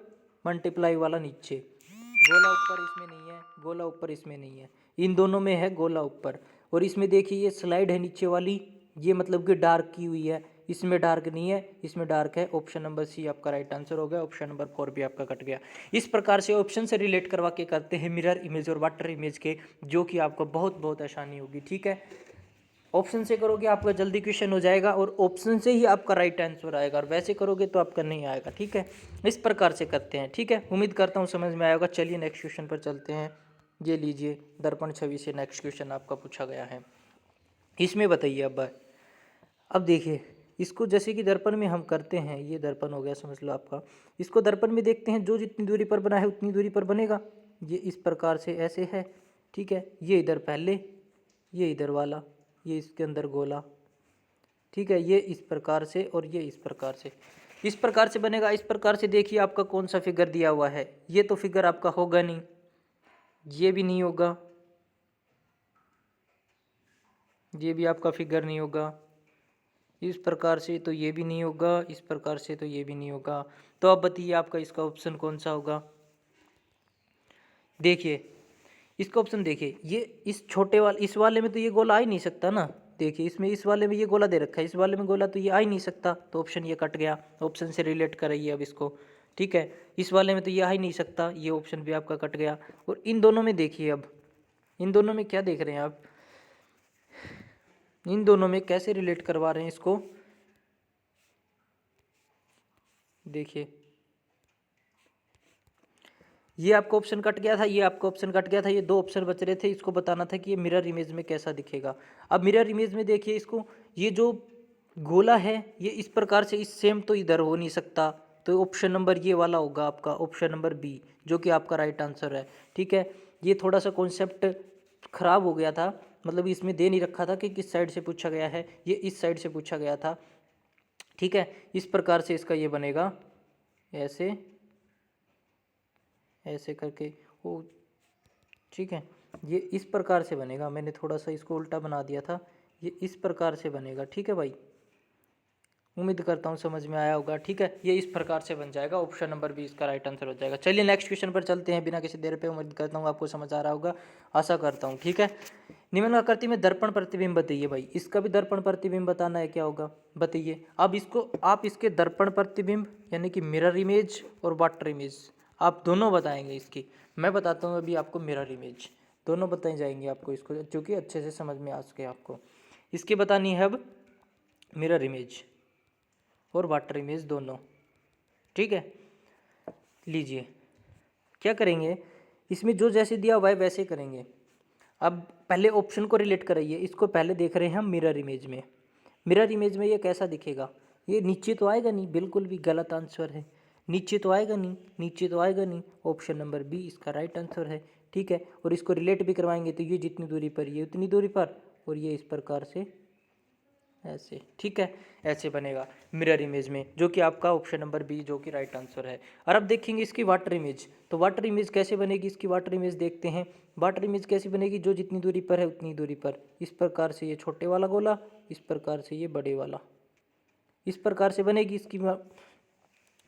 मल्टीप्लाई वाला नीचे। गोला ऊपर इसमें नहीं है, गोला ऊपर इसमें नहीं है, इन दोनों में है गोला ऊपर। और इसमें देखिए ये स्लाइड है नीचे वाली, ये मतलब कि डार्क की हुई है, इसमें डार्क नहीं है, इसमें डार्क है। ऑप्शन नंबर सी आपका राइट आंसर हो गया। ऑप्शन नंबर 4 भी आपका कट गया। इस प्रकार से ऑप्शन से रिलेट करवा के करते हैं मिरर इमेज और वाटर इमेज के, जो कि आपको बहुत बहुत आसानी होगी। ठीक है, ऑप्शन से करोगे आपका जल्दी क्वेश्चन हो जाएगा, और ऑप्शन से ही आपका राइट आंसर आएगा, और वैसे करोगे तो आपका नहीं आएगा। ठीक है, इस प्रकार से करते हैं। ठीक है, उम्मीद करता हूँ समझ में आएगा। चलिए नेक्स्ट क्वेश्चन पर चलते हैं। ये लीजिए दर्पण छवि से नेक्स्ट क्वेश्चन आपका पूछा गया है। इसमें बताइए अब देखिए इसको, जैसे कि दर्पण में हम करते हैं, ये दर्पण हो गया समझ लो आपका। इसको दर्पण में देखते हैं, जो जितनी दूरी पर बना है उतनी दूरी पर बनेगा। ये इस प्रकार से ऐसे है। ठीक है, ये इधर पहले, ये इधर वाला, ये इसके अंदर गोला। ठीक है, ये इस प्रकार से और ये इस प्रकार से, इस प्रकार से बनेगा। इस प्रकार से देखिए आपका कौन सा फिगर दिया हुआ है। ये तो फिगर आपका होगा नहीं, ये भी नहीं होगा, ये भी आपका फिगर नहीं होगा। इस प्रकार से तो ये भी नहीं होगा, इस प्रकार से तो ये भी नहीं होगा। तो अब बताइए आपका इसका ऑप्शन कौन सा होगा? देखिए इसका ऑप्शन देखिए, ये इस छोटे वाले, इस वाले में तो ये गोला आ ही नहीं सकता ना। देखिए इसमें, इस वाले में ये गोला दे रखा है, इस वाले में गोला, तो ये आ ही नहीं सकता। तो ऑप्शन ये कट गया। ऑप्शन से रिलेट कराइए अब इसको। ठीक है, इस वाले में तो ये आ ही नहीं सकता, ये ऑप्शन भी आपका कट गया। और इन दोनों में देखिए, अब इन दोनों में क्या देख रहे हैं आप? इन दोनों में कैसे रिलेट करवा रहे हैं इसको? देखिए ये आपका ऑप्शन कट गया था, ये आपका ऑप्शन कट गया था, ये दो ऑप्शन बच रहे थे। इसको बताना था कि ये मिरर इमेज में कैसा दिखेगा। अब मिरर इमेज में देखिए इसको, ये जो गोला है ये इस प्रकार से, इस सेम तो इधर हो नहीं सकता, तो ऑप्शन नंबर ये वाला होगा आपका, ऑप्शन नंबर बी, जो कि आपका राइट आंसर है। ठीक है, ये थोड़ा सा कॉन्सेप्ट खराब हो गया था, मतलब इसमें दे नहीं रखा था कि किस साइड से पूछा गया है, ये इस साइड से पूछा गया था। ठीक है, इस प्रकार से इसका ये बनेगा, ऐसे ऐसे करके वो। ठीक है, ये इस प्रकार से बनेगा, मैंने थोड़ा सा इसको उल्टा बना दिया था, ये इस प्रकार से बनेगा। ठीक है भाई, उम्मीद करता हूँ समझ में आया होगा। ठीक है, ये इस प्रकार से बन जाएगा, ऑप्शन नंबर बी इसका राइट आंसर हो जाएगा। चलिए नेक्स्ट क्वेश्चन पर चलते हैं बिना किसी देर पे। उम्मीद करता हूँ आपको समझ आ रहा होगा, आशा करता हूँ। ठीक है, निम्न आकृति में दर्पण प्रतिबिंब बताइए भाई, इसका भी दर्पण प्रतिबिंब बताना है, क्या होगा बताइए। अब इसको आप इसके दर्पण प्रतिबिंब यानी कि मिरर इमेज और वाटर इमेज आप दोनों बताएंगे इसकी। मैं बताता हूँ अभी आपको मिरर इमेज, दोनों बताए जाएंगे आपको इसको, जो कि अच्छे से समझ में आ सके आपको। इसकी बतानी है अब मिरर इमेज और वाटर इमेज दोनों। ठीक है, लीजिए क्या करेंगे, इसमें जो जैसे दिया हुआ है वैसे करेंगे। अब पहले ऑप्शन को रिलेट कराइए, इसको पहले देख रहे हैं हम मिरर इमेज में। मिरर इमेज में ये कैसा दिखेगा, ये नीचे तो आएगा नहीं, बिल्कुल भी गलत आंसर है। नीचे तो आएगा नहीं, नीचे तो आएगा नहीं, ऑप्शन नंबर बी इसका राइट आंसर है। ठीक है, और इसको रिलेट भी करवाएंगे तो ये जितनी दूरी पर, ये उतनी दूरी पर, और ये इस प्रकार से ऐसे। ठीक है, ऐसे बनेगा मिरर इमेज में, जो कि आपका ऑप्शन नंबर बी जो कि राइट आंसर है। और अब देखेंगे इसकी वाटर इमेज, तो वाटर इमेज कैसे बनेगी, इसकी वाटर इमेज देखते हैं। वाटर इमेज कैसी बनेगी, जो जितनी दूरी पर है उतनी दूरी पर, इस प्रकार से ये छोटे वाला गोला, इस प्रकार से ये बड़े वाला, इस प्रकार से बनेगी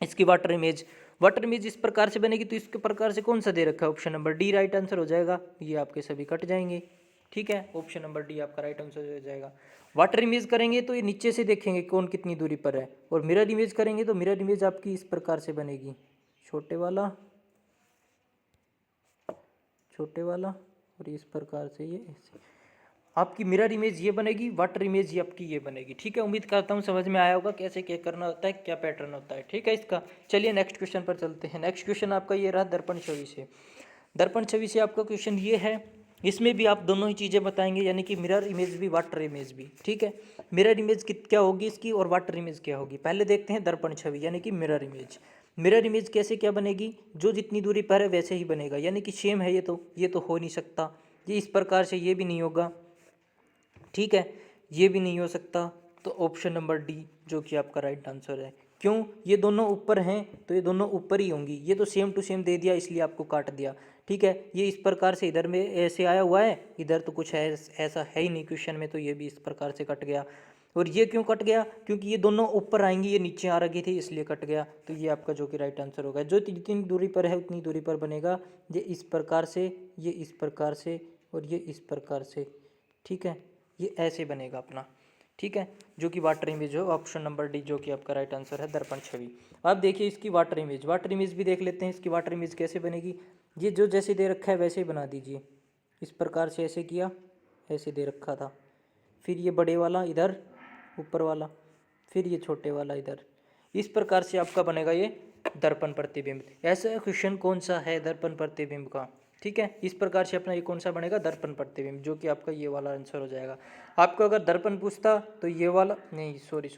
इसकी वाटर इमेज। वाटर इमेज इस प्रकार से बनेगी, तो इसके प्रकार से कौन सा दे रखा है, option number D right answer हो जाएगा। ये आपके सभी कट जाएंगे। ठीक है, ऑप्शन नंबर डी आपका राइट आंसर हो जाएगा। वाटर इमेज करेंगे तो ये नीचे से देखेंगे कौन कितनी दूरी पर है, और मिरर इमेज करेंगे तो मिरर इमेज आपकी इस प्रकार से बनेगी, छोटे वाला छोटे वाला, और इस प्रकार से ये ऐसे आपकी मिरर इमेज ये बनेगी, वाटर इमेज ये आपकी ये बनेगी। ठीक है, उम्मीद करता हूँ समझ में आया होगा कैसे क्या करना होता है, क्या पैटर्न होता है। ठीक है इसका, चलिए नेक्स्ट क्वेश्चन पर चलते हैं। नेक्स्ट क्वेश्चन आपका ये रहा दर्पण छवि से। दर्पण छवि से आपका क्वेश्चन ये है, इसमें भी आप दोनों ही चीज़ें बताएंगे, यानी कि मिरर इमेज भी वाटर इमेज भी। ठीक है, मिरर इमेज क्या होगी इसकी और वाटर इमेज क्या होगी, पहले देखते हैं दर्पण छवि यानी कि मिरर इमेज। मिरर इमेज कैसे क्या बनेगी, जो जितनी दूरी पर है वैसे ही बनेगा, यानी कि सेम है, ये तो हो नहीं सकता, ये इस प्रकार से ये भी नहीं होगा। ठीक है, ये भी नहीं हो सकता, तो ऑप्शन नंबर डी जो कि आपका राइट आंसर है। क्यों, ये दोनों ऊपर हैं तो ये दोनों ऊपर ही होंगी, ये तो सेम टू सेम दे दिया इसलिए आपको काट दिया। ठीक है, ये इस प्रकार से इधर में ऐसे आया हुआ है, इधर तो कुछ है ऐसा है ही नहीं क्वेश्चन में, तो ये भी इस प्रकार से कट गया। और ये क्यों कट गया, क्योंकि ये दोनों ऊपर आएंगी, ये नीचे आ रही थी इसलिए कट गया। तो ये आपका जो कि राइट आंसर होगा, जो जितनी दूरी पर है उतनी दूरी पर बनेगा, ये इस प्रकार से, ये इस प्रकार से, और ये इस प्रकार से। ठीक है, ये ऐसे बनेगा अपना। ठीक है, जो कि वाटर इमेज हो, ऑप्शन नंबर डी जो कि आपका राइट आंसर है, दर्पण छवि। अब देखिए इसकी वाटर इमेज भी देख लेते हैं, इसकी वाटर इमेज कैसे बनेगी। ये जो जैसे दे रखा है वैसे ही बना दीजिए, इस प्रकार से ऐसे किया, ऐसे दे रखा था, फिर ये बड़े वाला इधर ऊपर वाला, फिर ये छोटे वाला इधर, इस प्रकार से आपका बनेगा ये दर्पण प्रतिबिंब। ऐसा क्वेश्चन कौन सा है दर्पण प्रतिबिंब का। ठीक है, इस प्रकार से अपना ये कौन सा बनेगा, दर्पण प्रतिबिंब, जो कि आपका ये वाला आंसर हो जाएगा। आपको अगर दर्पण पूछता तो ये वाला नहीं, सॉरी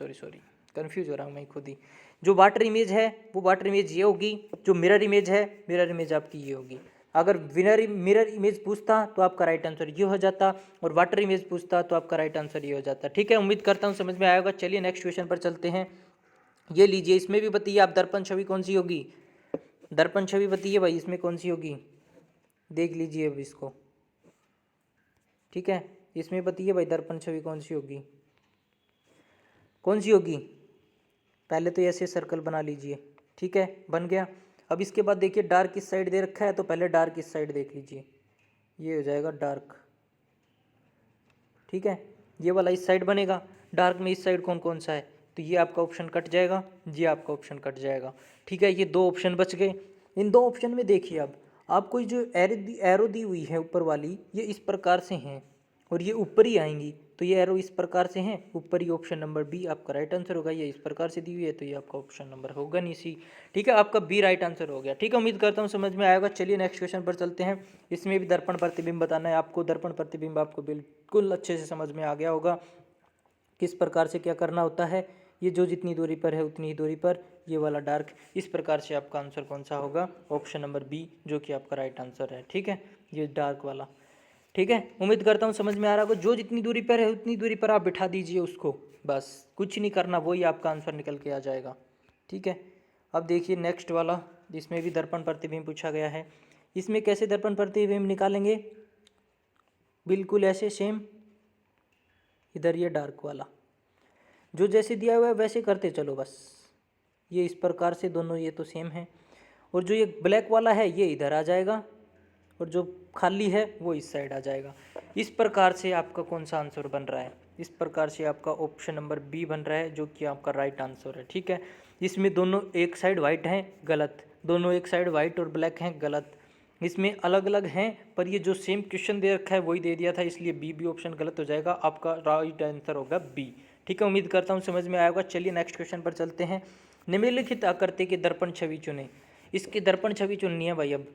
कंफ्यूज हो रहा हूँ मैं खुद ही। जो वाटर इमेज है वो वाटर इमेज ये होगी, जो मिरर इमेज है मिरर इमेज आपकी ये होगी। अगर मिरर इमेज पूछता तो आपका राइट आंसर ये हो जाता, और वाटर इमेज पूछता तो आपका राइट आंसर ये हो जाता। ठीक है, उम्मीद करता हूँ समझ में आया होगा। चलिए नेक्स्ट क्वेश्चन पर चलते हैं। ये लीजिए, इसमें भी बताइए आप दर्पण छवि कौन सी होगी, दर्पण छवि बताइए भाई इसमें कौन सी होगी, देख लीजिए अब इसको। ठीक है, इसमें बताइए भाई दर्पण छवि कौन सी होगी, कौन सी होगी। पहले तो ऐसे सर्कल बना लीजिए। ठीक है, बन गया। अब इसके बाद देखिए डार्क इस साइड दे रखा है, तो पहले डार्क इस साइड देख लीजिए, ये हो जाएगा डार्क। ठीक है, ये वाला इस साइड बनेगा, डार्क में इस साइड कौन कौन सा है, तो ये आपका ऑप्शन कट जाएगा, ये आपका ऑप्शन कट जाएगा। ठीक है, ये दो ऑप्शन बच गए। इन दो ऑप्शन में देखिए अब आपको जो एरो दी हुई है ऊपर वाली, ये इस प्रकार से हैं और ये ऊपर ही आएंगी, तो ये एरो इस प्रकार से हैं ऊपर ही, ऑप्शन नंबर बी आपका राइट आंसर होगा। ये इस प्रकार से दी हुई है तो ये आपका ऑप्शन नंबर होगा नहीं, सी। ठीक है, आपका बी राइट आंसर हो गया। ठीक है, उम्मीद करता हूँ समझ में आएगा। चलिए नेक्स्ट क्वेश्चन पर चलते हैं। इसमें भी दर्पण प्रतिबिंब बताना है आपको। दर्पण प्रतिबिंब आपको बिल्कुल अच्छे से समझ में आ गया होगा, किस प्रकार से क्या करना होता है। ये जो जितनी दूरी पर है उतनी ही दूरी पर ये वाला डार्क। इस प्रकार से आपका आंसर कौन सा होगा? ऑप्शन नंबर बी जो कि आपका राइट आंसर है। ठीक है, ये डार्क वाला। ठीक है, उम्मीद करता हूँ समझ में आ रहा होगा। जो जितनी दूरी पर है उतनी दूरी पर आप बिठा दीजिए उसको, बस कुछ नहीं करना, वही आपका आंसर निकल के आ जाएगा। ठीक है, अब देखिए नेक्स्ट वाला, जिसमें भी दर्पण प्रतिबिंब पूछा गया है। इसमें कैसे दर्पण प्रतिबिंब निकालेंगे? बिल्कुल ऐसे सेम, इधर ये डार्क वाला जो जैसे दिया हुआ है वैसे करते चलो बस। ये इस प्रकार से दोनों ये तो सेम है, और जो ये ब्लैक वाला है ये इधर आ जाएगा, और जो खाली है वो इस साइड आ जाएगा। इस प्रकार से आपका कौन सा आंसर बन रहा है? इस प्रकार से आपका ऑप्शन नंबर बी बन रहा है, जो कि आपका राइट आंसर है। ठीक है, इसमें दोनों एक साइड वाइट हैं, गलत। दोनों एक साइड वाइट और ब्लैक हैं, गलत। इसमें अलग अलग हैं, पर ये जो सेम क्वेश्चन दे रखा है वही दे दिया था, इसलिए बी भी ऑप्शन गलत हो जाएगा। आपका राइट आंसर होगा बी। ठीक है, उम्मीद करता हूँ समझ में आया होगा। चलिए नेक्स्ट क्वेश्चन पर चलते हैं। निम्नलिखित आकृति की दर्पण छवि चुनें। इसकी दर्पण छवि चुननी है भाई। अब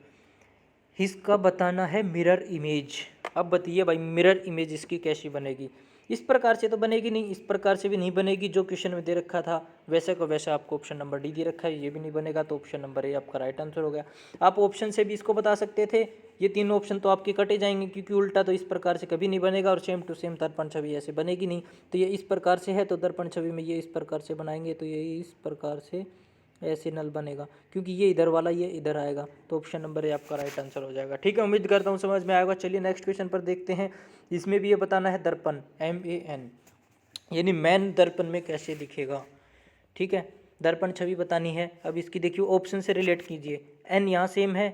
इसका बताना है मिरर इमेज। अब बताइए भाई, मिरर इमेज इसकी कैसी बनेगी? इस प्रकार से तो बनेगी नहीं, इस प्रकार से भी नहीं बनेगी। जो क्वेश्चन में दे रखा था वैसे को वैसा आपको ऑप्शन नंबर डी दे रखा है, ये भी नहीं बनेगा, तो ऑप्शन नंबर ए आपका राइट आंसर हो गया। आप ऑप्शन से भी इसको बता सकते थे। ये तीनों ऑप्शन तो आपके कटे जाएंगे, क्योंकि उल्टा तो इस प्रकार से कभी नहीं बनेगा, और सेम टू सेम दर्पण छवि ऐसे बनेगी नहीं। तो ये इस प्रकार से है, तो दर्पण छवि में ये इस प्रकार से बनाएंगे, तो ये इस प्रकार से ऐसे नल बनेगा, क्योंकि ये इधर वाला ये इधर आएगा, तो ऑप्शन नंबर ए आपका राइट आंसर हो जाएगा। ठीक है, उम्मीद करता हूँ समझ में आएगा। चलिए नेक्स्ट क्वेश्चन पर देखते हैं। इसमें भी ये बताना है दर्पण MAN, यानी मैन दर्पण में कैसे दिखेगा। ठीक है, दर्पण छवि बतानी है। अब इसकी देखिए ऑप्शन से रिलेट कीजिए। एन यहाँ सेम है,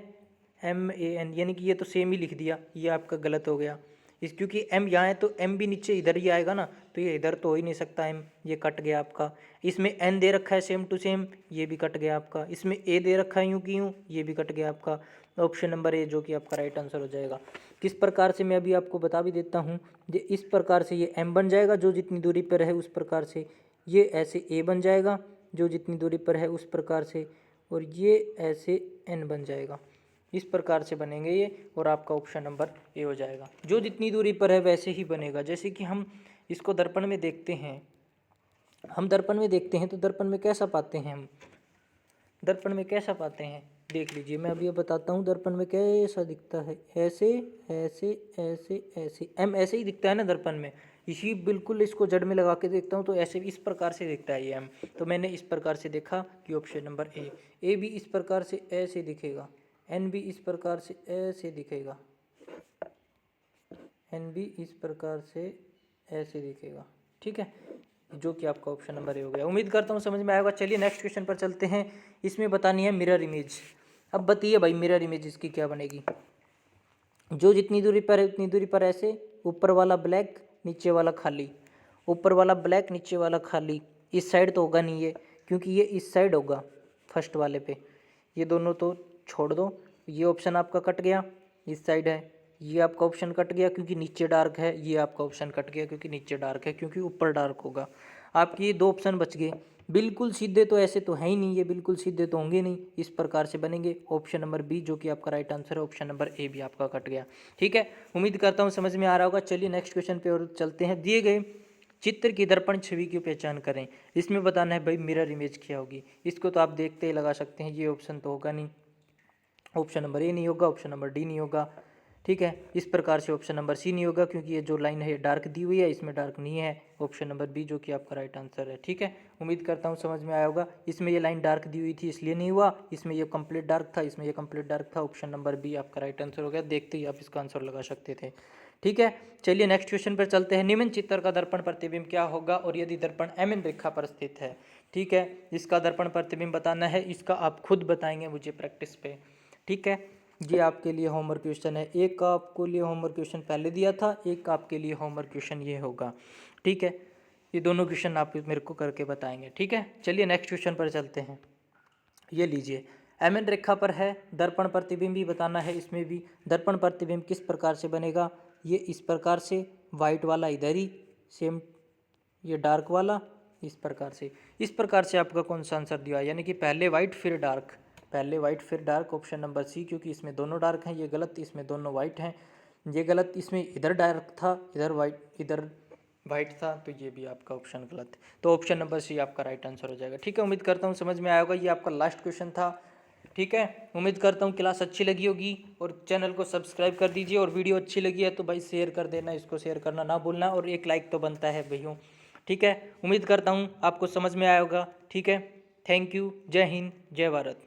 MAN, यानी कि ये तो सेम ही लिख दिया, ये आपका गलत हो गया। इस क्योंकि एम यहाँ है तो एम भी नीचे इधर ही आएगा ना, तो ये इधर तो हो ही नहीं सकता एम, ये कट गया आपका। इसमें एन दे रखा है सेम टू सेम, ये भी कट गया आपका। इसमें ए दे रखा है यूँ की यूँ, ये भी कट गया आपका। ऑप्शन नंबर ए जो कि आपका राइट आंसर हो जाएगा। किस प्रकार से मैं अभी आपको बता भी देता हूँ। ये इस प्रकार से ये एम बन जाएगा, जो जितनी दूरी पर है उस प्रकार से। ये ऐसे ए बन जाएगा, जो जितनी दूरी पर है उस प्रकार से, और ये ऐसे एन बन जाएगा। इस प्रकार से बनेंगे ये, और आपका ऑप्शन नंबर ए हो जाएगा। जो जितनी दूरी पर है वैसे ही बनेगा। जैसे कि हम इसको दर्पण में देखते हैं, हम दर्पण में देखते हैं तो दर्पण में कैसा पाते हैं? हम दर्पण में कैसा पाते हैं देख लीजिए, मैं अभी ये बताता हूँ। दर्पण में कैसा दिखता है? ऐसे ऐसे ऐसे ऐसे, एम ऐसे ही दिखता है ना दर्पण में। इसी बिल्कुल इसको जड़ में लगा के देखता हूँ तो ऐसे इस प्रकार से दिखता है ये एम। तो मैंने इस प्रकार से देखा कि ऑप्शन नंबर ए भी इस प्रकार से ऐसे दिखेगा, एन भी इस प्रकार से ऐसे दिखेगा, एन भी इस प्रकार से ऐसे दिखेगा। ठीक है, जो कि आपका ऑप्शन नंबर ए हो गया। उम्मीद करता हूँ समझ में आएगा। चलिए नेक्स्ट क्वेश्चन पर चलते हैं। इसमें बतानी है मिरर इमेज। अब बताइए भाई, मिरर इमेज इसकी क्या बनेगी? जो जितनी दूरी पर है उतनी दूरी पर ऐसे, ऊपर वाला ब्लैक नीचे वाला खाली, ऊपर वाला ब्लैक नीचे वाला खाली। इस साइड तो होगा नहीं ये, क्योंकि ये इस साइड होगा फर्स्ट वाले पे। ये दोनों तो छोड़ दो, ये ऑप्शन आपका कट गया, इस साइड है। ये आपका ऑप्शन कट गया क्योंकि नीचे डार्क है, ये आपका ऑप्शन कट गया क्योंकि नीचे डार्क है, क्योंकि ऊपर डार्क होगा। आपके ये दो ऑप्शन बच गए। बिल्कुल सीधे तो ऐसे तो है ही नहीं, ये बिल्कुल सीधे तो होंगे नहीं, इस प्रकार से बनेंगे। ऑप्शन नंबर बी जो कि आपका राइट आंसर है। ऑप्शन नंबर ए भी आपका कट गया। ठीक है, उम्मीद करता हूँ समझ में आ रहा होगा। चलिए नेक्स्ट क्वेश्चन पे और चलते हैं। दिए गए चित्र की दर्पण छवि की पहचान करें। इसमें बताना है भाई मिरर इमेज क्या होगी। इसको तो आप देखते ही लगा सकते हैं, ये ऑप्शन तो होगा नहीं, ऑप्शन नंबर ए नहीं होगा, ऑप्शन नंबर डी नहीं होगा। ठीक है, इस प्रकार से ऑप्शन नंबर सी नहीं होगा, क्योंकि ये जो लाइन है डार्क दी हुई है, इसमें डार्क नहीं है। ऑप्शन नंबर बी जो कि आपका राइट आंसर है। ठीक है, उम्मीद करता हूँ समझ में आया होगा। इसमें ये लाइन डार्क दी हुई थी इसलिए नहीं हुआ, इसमें ये कंप्लीट डार्क था, इसमें ये कंप्लीट डार्क था। ऑप्शन नंबर बी आपका राइट आंसर हो गया। देखते ही आप इसका आंसर लगा सकते थे। ठीक है, चलिए नेक्स्ट क्वेश्चन पर चलते हैं। निम्न चित्र का दर्पण प्रतिबिंब क्या होगा और यदि दर्पण एमएन रेखा पर स्थित है। ठीक है, इसका दर्पण प्रतिबिंब बताना है। इसका आप खुद बताएंगे मुझे प्रैक्टिस पे। ठीक है, ये आपके लिए होमवर्क क्वेश्चन है। एक का आपको लिए होमवर्क क्वेश्चन पहले दिया था, एक का आपके लिए होमवर्क क्वेश्चन ये होगा। ठीक है, ये दोनों क्वेश्चन आप मेरे को करके बताएंगे। ठीक है, चलिए नेक्स्ट क्वेश्चन पर चलते हैं। ये लीजिए, एमएन रेखा पर है, दर्पण प्रतिबिंब भी बताना है। इसमें भी दर्पण प्रतिबिंब किस प्रकार से बनेगा? ये इस प्रकार से, वाइट वाला इधर ही सेम, ये डार्क वाला इस प्रकार से। इस प्रकार से आपका कौन सा आंसर दिया, यानी कि पहले वाइट फिर डार्क, पहले वाइट फिर डार्क। ऑप्शन नंबर सी, क्योंकि इसमें दोनों डार्क हैं। ये गलत, इसमें दोनों वाइट हैं। ये गलत, इसमें इधर डार्क था, इधर वाइट, इधर वाइट था, तो ये भी आपका ऑप्शन गलत है। तो ऑप्शन नंबर सी आपका राइट आंसर हो जाएगा। ठीक है, उम्मीद करता हूँ समझ में आया होगा। ये आपका लास्ट क्वेश्चन था। ठीक है, उम्मीद करता हूँ क्लास अच्छी लगी होगी और चैनल को सब्सक्राइब कर दीजिए, और वीडियो अच्छी लगी है तो भाई शेयर कर देना, इसको शेयर करना ना भूलना, और एक लाइक तो बनता है भैया। ठीक है, उम्मीद करता हूँ आपको समझ में आया होगा। ठीक है, थैंक यू, जय हिंद, जय भारत।